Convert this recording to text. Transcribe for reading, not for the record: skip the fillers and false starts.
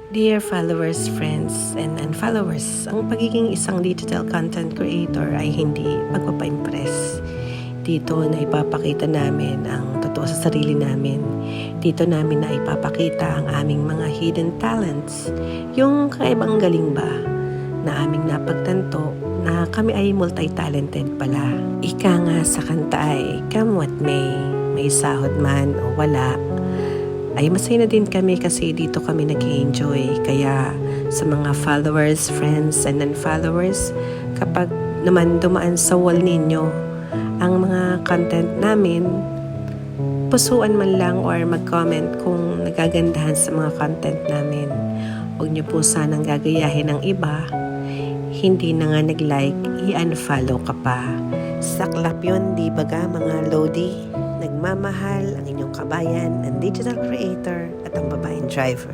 Dear followers, friends, and unfollowers, ang pagiging isang digital content creator ay hindi pagpapa-impress. Dito na ipapakita namin ang totoo sa sarili namin. Dito namin na ipapakita ang aming mga hidden talents. Yung kakaibang galing ba na aming napagtanto na kami ay multi-talented pala. Ika nga sa kanta ay, come what may sahod man o wala, ay masaya na din kami kasi dito kami nag-enjoy. Kaya sa mga followers, friends, and unfollowers, kapag naman dumaan sa wall ninyo ang mga content namin, pusuan man lang or mag-comment kung nagagandahan sa mga content namin. Huwag niyo po sanang gagayahin ng iba. Hindi na nga nag-like, i-unfollow ka pa. Saklap yun, di ba ga mga Lodi? Nagmamahal ang inyong kabayan, ang digital creator at ang babaeng driver.